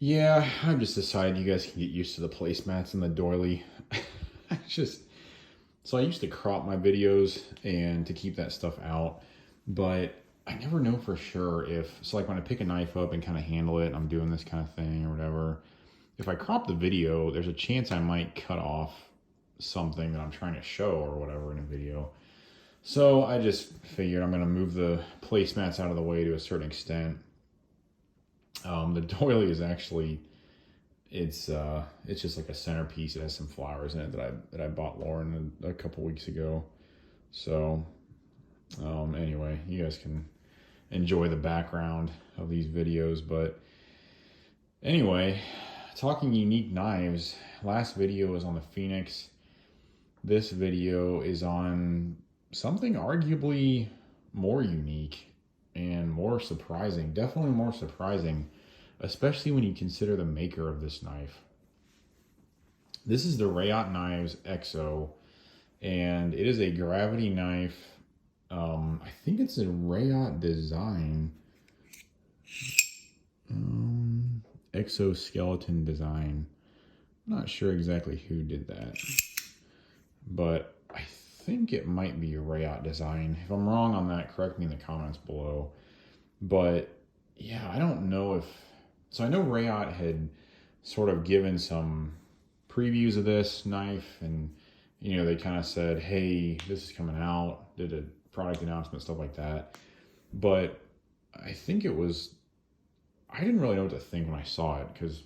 Yeah, I've just decided you guys can get used to the placemats and the doily. I just so I used to crop my videos and to keep that stuff out, but I never know for sure if so like when I pick a knife up and kind of handle it, and I'm doing this kind of thing or whatever. If I crop the video, there's a chance I might cut off something that I'm trying to show or whatever in a video. So I just figured I'm gonna move the placemats out of the way to a certain extent. The doily is actually it's just like a centerpiece. It has some flowers in it that I bought Lauren a couple weeks ago. So anyway, you guys can enjoy the background of these videos. But anyway, talking unique knives. Last video was on the Phoenix. This video is on something arguably more unique and more surprising. Definitely more surprising, especially when you consider the maker of this knife. This is the Reate Knives EXO, and it is a gravity knife. I think it's a Reate design. Exoskeleton design. I'm not sure exactly who did that, but I think it might be a Reate design. If I'm wrong on that, correct me in the comments below. But yeah, I don't know if so. I know Reate had sort of given some previews of this knife, and they kind of said, hey, this is coming out, did a product announcement, stuff like that. But I think I didn't really know what to think when I saw it, because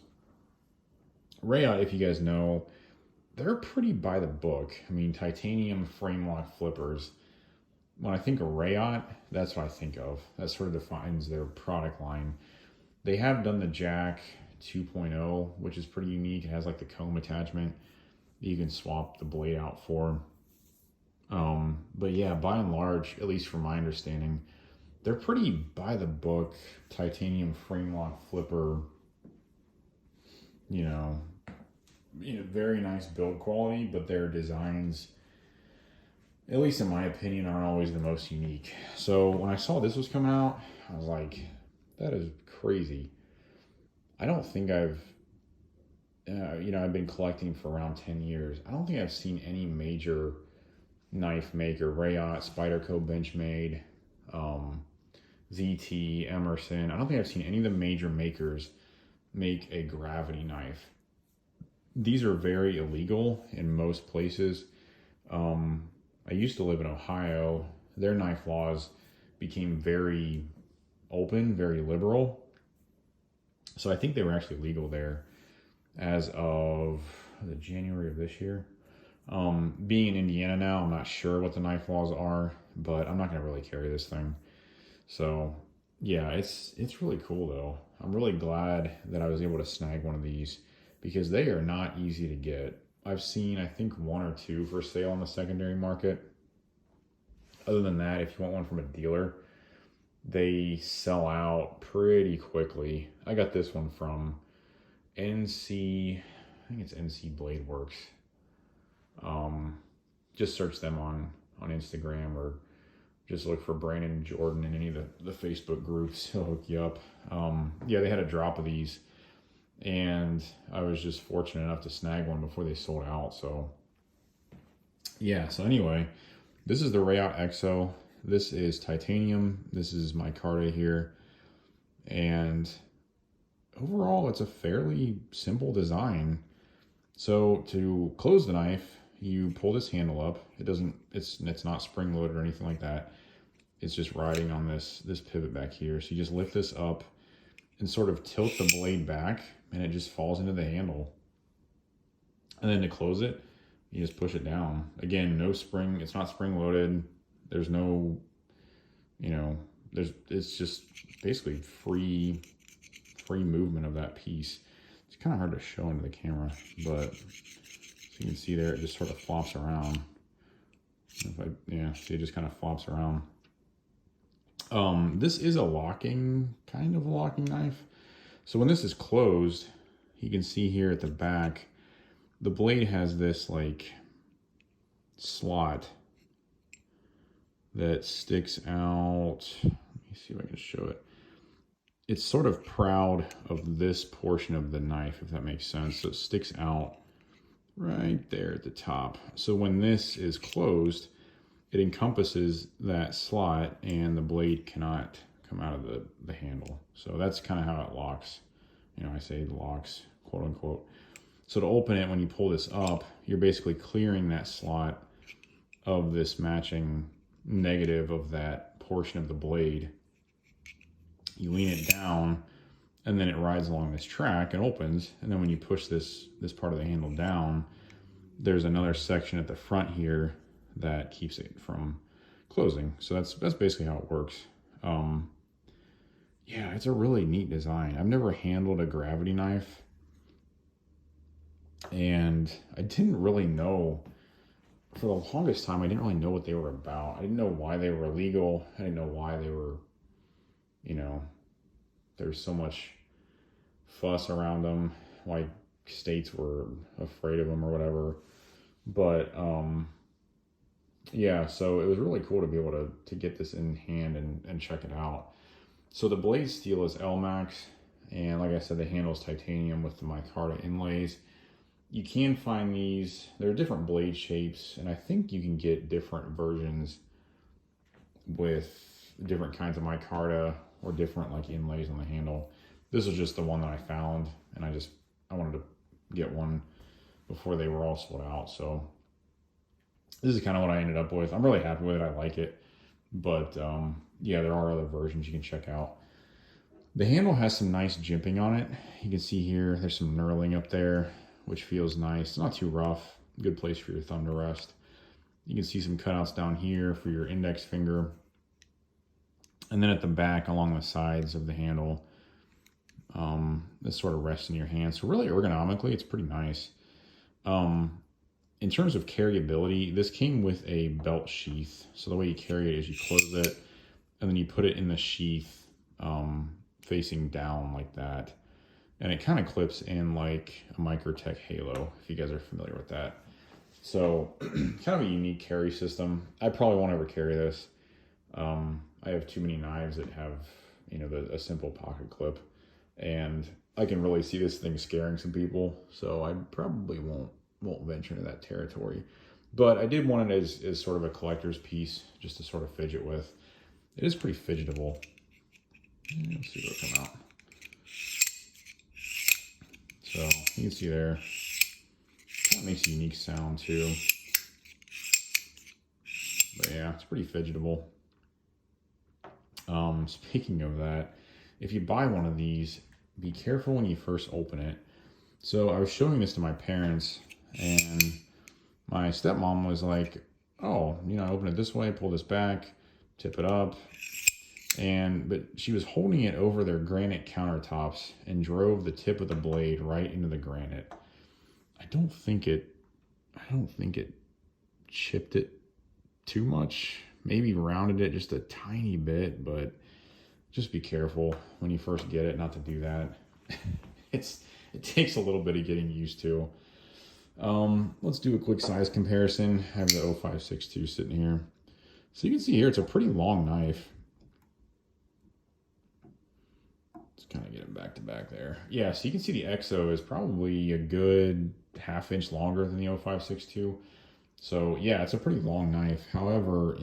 Reate, if you guys know, they're pretty by the book. I mean, titanium frame lock flippers. When I think of Reate, that's what I think of. That sort of defines their product line. They have done the Jack 2.0, which is pretty unique. It has like the comb attachment that you can swap the blade out for. But yeah, by and large, at least from my understanding, they're pretty by the book titanium frame lock flipper. You know, very nice build quality, but their designs, at least in my opinion, aren't always the most unique. So when I saw this was coming out, I was like, that is crazy. I don't think I've been collecting for around 10 years. I don't think I've seen any major knife maker, Reate, Spyderco Benchmade, ZT, Emerson. I don't think I've seen any of the major makers make a gravity knife. These are very illegal in most places. I used to live in Ohio. Their knife laws became very open, very liberal. So I think they were actually legal there as of the January of this year. Being in Indiana now, I'm not sure what the knife laws are, but I'm not going to really carry this thing. So yeah, it's really cool though. I'm really glad that I was able to snag one of these because they are not easy to get. I've seen, I think, one or two for sale on the secondary market. Other than that, if you want one from a dealer, they sell out pretty quickly. I got this one from NC, I think it's NC Blade Works. Just search them on Instagram, or just look for Brandon Jordan in any of the Facebook groups. He'll hook you up. Yeah, they had a drop of these, and I was just fortunate enough to snag one before they sold out. So yeah, so anyway, this is the Reate EXO. This is titanium. This is my micarta here. And overall, it's a fairly simple design. So to close the knife, you pull this handle up. It's not spring loaded or anything like that. It's just riding on this pivot back here. So you just lift this up and sort of tilt the blade back, and it just falls into the handle. And then to close it, you just push it down. Again, no spring. It's not spring loaded. There's no, it's just basically free movement of that piece. It's kind of hard to show into the camera, but so you can see there, it just sort of flops around. See, it just kind of flops around. This is a kind of locking knife. So when this is closed, you can see here at the back, the blade has this like slot that sticks out. Let me see if I can show it. it's sort of proud of this portion of the knife, if that makes sense. So it sticks out right there at the top. So when this is closed, it encompasses that slot and the blade cannot come out of the handle. So that's kind of how it locks. You know, I say locks, quote unquote. So to open it, when you pull this up, you're basically clearing that slot of this matching negative of that portion of the blade. You lean it down, and then it rides along this track and opens. And then when you push this part of the handle down, there's another section at the front here that keeps it from closing. So that's basically how it works. Yeah, it's a really neat design. I've never handled a gravity knife, and I didn't really know, for the longest time, I didn't really know what they were about. I didn't know why they were illegal. I didn't know why they were, you know, there's so much fuss around them, why states were afraid of them or whatever. But yeah, so it was really cool to be able to get this in hand and check it out. So the blade steel is Elmax, and like I said, the handle is titanium with the micarta inlays. You can find these, there are different blade shapes, and I think you can get different versions with different kinds of micarta or different like inlays on the handle. This was just the one that I found, and I wanted to get one before they were all sold out. So this is kind of what I ended up with. I'm really happy with it. I like it. But yeah, there are other versions you can check out. The handle has some nice jimping on it. You can see here, there's some knurling up there, which feels nice. It's not too rough. Good place for your thumb to rest. You can see some cutouts down here for your index finger. And then at the back, along the sides of the handle, this sort of rests in your hand. So really ergonomically, it's pretty nice. In terms of carryability, this came with a belt sheath. So the way you carry it is you close it, and then you put it in the sheath facing down like that. And it kind of clips in like a Microtech Halo, if you guys are familiar with that. So kind of a unique carry system. I probably won't ever carry this. I have too many knives that have, you know, a simple pocket clip. And I can really see this thing scaring some people. So I probably won't venture into that territory. But I did want it as sort of a collector's piece, just to sort of fidget with. It is pretty fidgetable. Let's see what'll come out. So you can see there, kind of makes a unique sound too. But yeah, it's pretty fidgetable. Speaking of that, if you buy one of these, be careful when you first open it. So I was showing this to my parents, and my stepmom was like, oh, you know, I open it this way, pull this back, tip it up. But she was holding it over their granite countertops and drove the tip of the blade right into the granite. I don't think it chipped it too much. Maybe rounded it just a tiny bit, but just be careful when you first get it not to do that. It takes a little bit of getting used to. Let's do a quick size comparison. I have the 0562 sitting here. So you can see here, it's a pretty long knife. Let's kind of get it back to back there. Yeah, so you can see the EXO is probably a good ½ inch longer than the 0562. So yeah, it's a pretty long knife. However,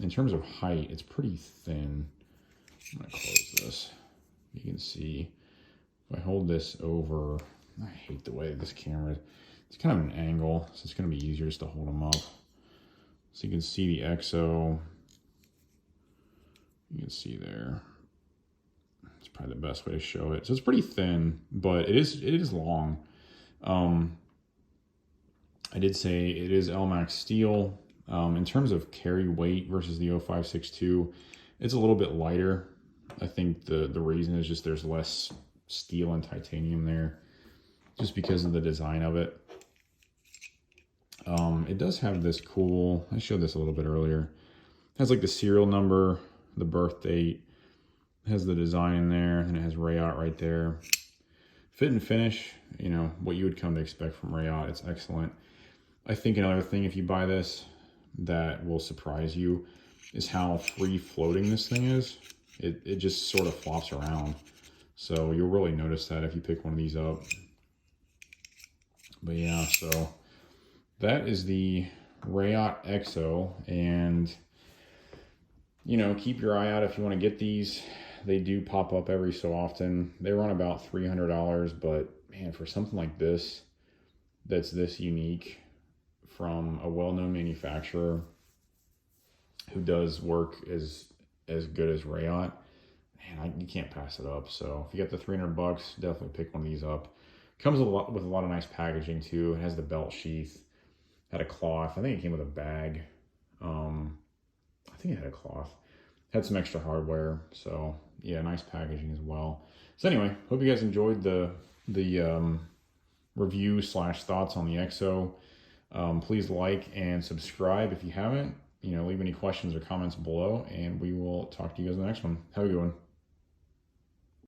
in terms of height, it's pretty thin. I'm gonna close this. You can see if I hold this over, I hate the way this camera, it's kind of an angle, so it's gonna be easier just to hold them up. So you can see the EXO. You can see there. It's probably the best way to show it. So it's pretty thin, but it is long. I did say it is Elmax steel. In terms of carry weight versus the 0562, it's a little bit lighter. I think the reason is just there's less steel and titanium there, just because of the design of it. It does have this cool, I showed this a little bit earlier. It has like the serial number, the birth date, it has the design in there, and it has Reate right there. Fit and finish, you know, what you would come to expect from Reate, it's excellent. I think another thing, if you buy this, that will surprise you, is how free floating this thing is. It just sort of flops around. So you'll really notice that if you pick one of these up. But yeah, so that is the Reate EXO, and you know, keep your eye out if you want to get these. They do pop up every so often. They run about $300, but man, for something like this, that's this unique from a well-known manufacturer who does work as good as Reate, man, you can't pass it up. So if you got the 300 bucks, definitely pick one of these up. Comes with a lot of nice packaging too. It has the belt sheath, had a cloth. I think it came with a bag. I think it had a cloth. Had some extra hardware. So yeah, nice packaging as well. So anyway, hope you guys enjoyed the review / thoughts on the EXO. Please like and subscribe if you haven't. You know, leave any questions or comments below, and we will talk to you guys in the next one. Have a good one.